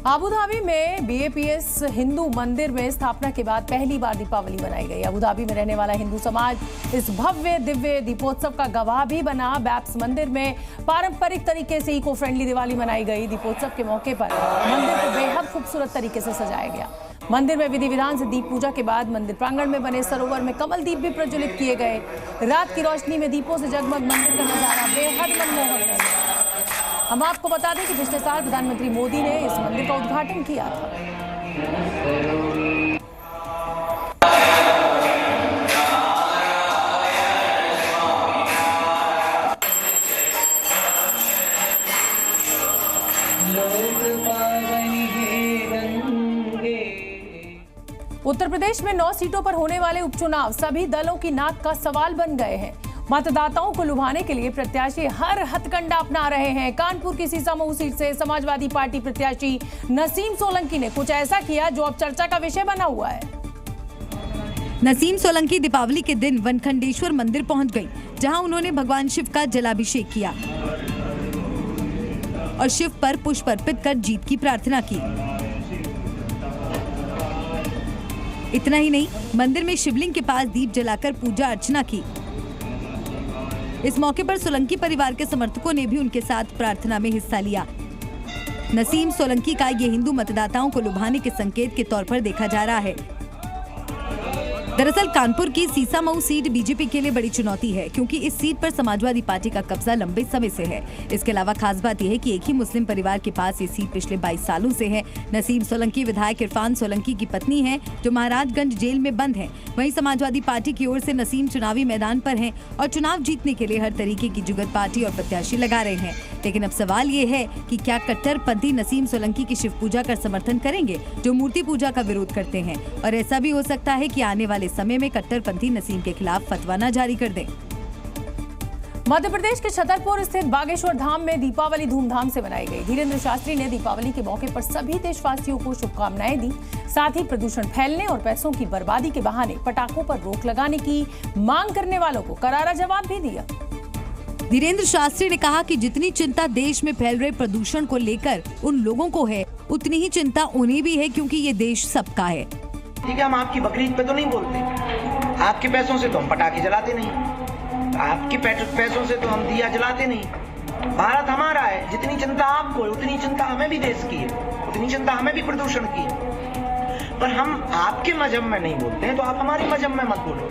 Abu Dhabi में BAPS Hindu मंदिर में स्थापना के बाद पहली बार दीपावली मनाई गई। अबू धाबी में रहने वाला हिंदू समाज इस भव्य दिव्य दीपोत्सव का गवाह भी बना। BAPS मंदिर में पारंपरिक तरीके से इको फ्रेंडली दिवाली मनाई गई। दीपोत्सव के मौके पर मंदिर को बेहद खूबसूरत तरीके से सजाया गया। मंदिर में विधि विधान से दीप पूजा के बाद मंदिर प्रांगण में बने सरोवर में कमल दीप भी प्रज्वलित किए गए। रात की रोशनी में दीपों से जगमग मंदिर का नजारा बेहद मनमोहक नजर आया। हम आपको बता दें कि पिछले साल प्रधानमंत्री मोदी ने इस मंदिर का उद्घाटन किया था। उत्तर प्रदेश में 9 सीटों पर होने वाले उपचुनाव सभी दलों की नाक का सवाल बन गए हैं। मतदाताओं को लुभाने के लिए प्रत्याशी हर हथकंडा अपना रहे हैं। कानपुर की सीसामऊ सीट से समाजवादी पार्टी प्रत्याशी नसीम सोलंकी ने कुछ ऐसा किया जो अब चर्चा का विषय बना हुआ है। नसीम सोलंकी दीपावली के दिन वनखंडेश्वर मंदिर पहुंच गई, जहां उन्होंने भगवान शिव का जलाभिषेक किया और शिव पर पुष्प अर्पित कर जीत की प्रार्थना की। इतना ही नहीं, मंदिर में शिवलिंग के पास दीप जलाकर पूजा अर्चना की। इस मौके पर सोलंकी परिवार के समर्थकों ने भी उनके साथ प्रार्थना में हिस्सा लिया। नसीम सोलंकी का ये हिंदू मतदाताओं को लुभाने के संकेत के तौर पर देखा जा रहा है। दरअसल कानपुर की सीसामऊ सीट बीजेपी के लिए बड़ी चुनौती है, क्योंकि इस सीट पर समाजवादी पार्टी का कब्जा लंबे समय से है। इसके अलावा खास बात यह है कि एक ही मुस्लिम परिवार के पास ये सीट पिछले 22 सालों से है। नसीम सोलंकी विधायक इरफान सोलंकी की पत्नी है, जो महाराजगंज जेल में बंद है। वहीं समाजवादी पार्टी की ओर से नसीम चुनावी मैदान पर हैं और चुनाव जीतने के लिए हर तरीके की जुगत पार्टी और प्रत्याशी लगा रहे हैं। लेकिन अब सवाल ये है कि क्या कट्टरपंथी नसीम सोलंकी की शिव पूजा का समर्थन करेंगे, जो मूर्ति पूजा का विरोध करते हैं। और ऐसा भी हो सकता है कि आने वाले समय में कट्टरपंथी नसीम के खिलाफ फतवा न जारी कर दें। मध्य प्रदेश के छतरपुर स्थित बागेश्वर धाम में दीपावली धूमधाम से मनाई गई। धीरेन्द्र शास्त्री ने दीपावली के मौके पर सभी देशवासियों को शुभकामनाएं दी। साथ ही प्रदूषण फैलने और पैसों की बर्बादी के बहाने पटाखों पर रोक लगाने की मांग करने वालों को करारा जवाब भी दिया। धीरेन्द्र शास्त्री ने कहा कि जितनी चिंता देश में फैल रहे प्रदूषण को लेकर उन लोगों को है, उतनी ही चिंता उन्हें भी है, क्योंकि ये देश सबका है। ठीक है, हम आपकी बकरीद पे तो नहीं बोलते, आपके पैसों से तो हम पटाखे जलाते नहीं, आपके पैसों से तो हम दिया जलाते नहीं। भारत हमारा है, जितनी चिंता आपको है उतनी चिंता हमें भी देश की है, उतनी चिंता हमें भी प्रदूषण की है। पर हम आपके मजहब में नहीं बोलते हैं, तो आप हमारे मजहब में मत बोलो।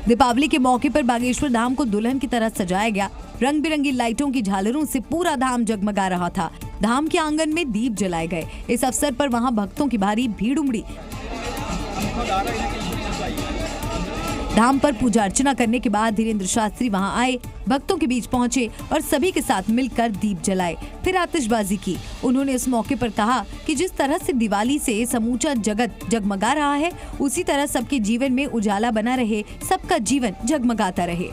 दीपावली के मौके पर बागेश्वर धाम को दुल्हन की तरह सजाया गया। रंग बिरंगी लाइटों की झालरों से पूरा धाम जगमगा रहा था। धाम के आंगन में दीप जलाए गए। इस अवसर पर वहां भक्तों की भारी भीड़ उमड़ी। धाम पर पूजा अर्चना करने के बाद धीरेन्द्र शास्त्री वहां आए, भक्तों के बीच पहुंचे और सभी के साथ मिलकर दीप जलाए, फिर आतिशबाजी की। उन्होंने इस मौके पर कहा कि जिस तरह से दिवाली से समूचा जगत जगमगा रहा है, उसी तरह सबके जीवन में उजाला बना रहे, सबका जीवन जगमगाता रहे।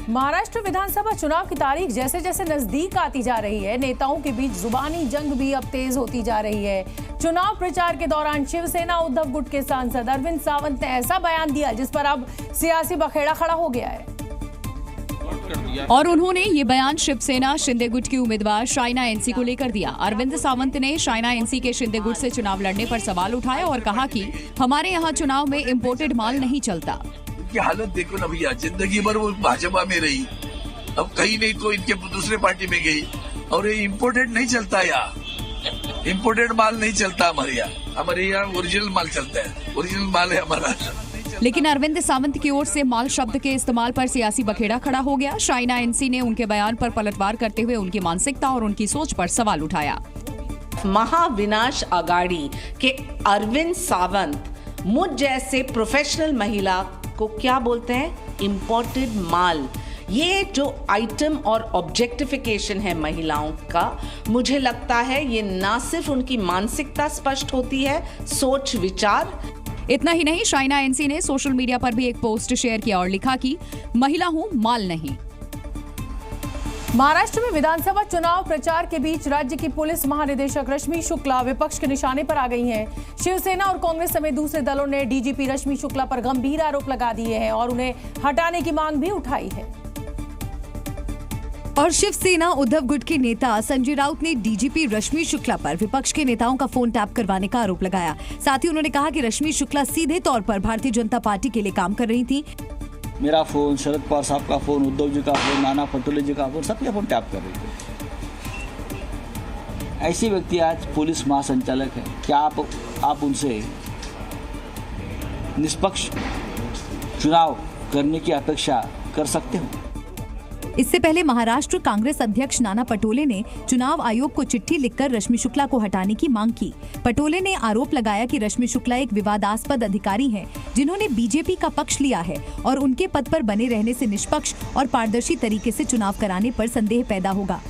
महाराष्ट्र विधानसभा चुनाव की तारीख जैसे जैसे नजदीक आती जा रही है, नेताओं के बीच जुबानी जंग भी अब तेज होती जा रही है। चुनाव प्रचार के दौरान शिवसेना उद्धव गुट के सांसद अरविंद सावंत ने ऐसा बयान दिया जिस पर अब सियासी बखेड़ा खड़ा हो गया है। और उन्होंने ये बयान शिवसेना शिंदे गुट की उम्मीदवार शाइना एनसी को लेकर दिया। अरविंद सावंत ने शाइना एनसी के शिंदे गुट से चुनाव लड़ने पर सवाल उठाया और कहा कि हमारे यहाँ चुनाव में इम्पोर्टेड माल नहीं चलता। की हालत देखो ना भैया, जिंदगी भर वो भाजपा में रही, अब कहीं नहीं तो इनके दूसरे पार्टी में गई, और ये इम्पोर्टेड नहीं चलता। यहाँ इम्पोर्टेड माल नहीं चलता, हमारे यहाँ ओरिजिनल माल चलता है, ओरिजिनल माल है हमारा। लेकिन अरविंद सावंत की ओर से माल शब्द के इस्तेमाल पर सियासी बखेड़ा खड़ा हो गया। शाइना एनसी ने उनके बयान पर पलटवार करते हुए उनकी मानसिकता और उनकी सोच पर सवाल उठाया। महाविनाश अगाड़ी के अरविंद सावंत मुझ जैसे प्रोफेशनल महिला को क्या बोलते हैं? इम्पोर्टेड माल। ये जो आइटम और ऑब्जेक्टिफिकेशन है महिलाओं का, मुझे लगता है ये ना सिर्फ उनकी मानसिकता स्पष्ट होती है, सोच विचार। इतना ही नहीं, शाइना एनसी ने सोशल मीडिया पर भी एक पोस्ट शेयर किया और लिखा कि महिला हूं, माल नहीं। महाराष्ट्र में विधानसभा चुनाव प्रचार के बीच राज्य की पुलिस महानिदेशक रश्मि शुक्ला विपक्ष के निशाने पर आ गई हैं। शिवसेना और कांग्रेस समेत दूसरे दलों ने डीजीपी रश्मि शुक्ला पर गंभीर आरोप लगा दिए हैं और उन्हें हटाने की मांग भी उठाई है। और शिवसेना उद्धव गुट के नेता संजय राउत ने डीजीपी रश्मि शुक्ला पर विपक्ष के नेताओं का फोन टैप करवाने का आरोप लगाया। साथ ही उन्होंने कहा कि रश्मि शुक्ला सीधे तौर पर भारतीय जनता पार्टी के लिए काम कर रही थी। मेरा फोन, शरद पवार साहब का फोन, उद्धव जी का फोन, नाना पटोले जी का फोन, सबके फोन टैप कर रहे थे। ऐसे व्यक्ति आज पुलिस महासंचालक है, क्या आप उनसे निष्पक्ष चुनाव करने की अपेक्षा कर सकते हो? इससे पहले महाराष्ट्र कांग्रेस अध्यक्ष नाना पटोले ने चुनाव आयोग को चिट्ठी लिखकर रश्मि शुक्ला को हटाने की मांग की। पटोले ने आरोप लगाया कि रश्मि शुक्ला एक विवादास्पद अधिकारी हैं, जिन्होंने बीजेपी का पक्ष लिया है और उनके पद पर बने रहने से निष्पक्ष और पारदर्शी तरीके से चुनाव कराने पर संदेह पैदा होगा।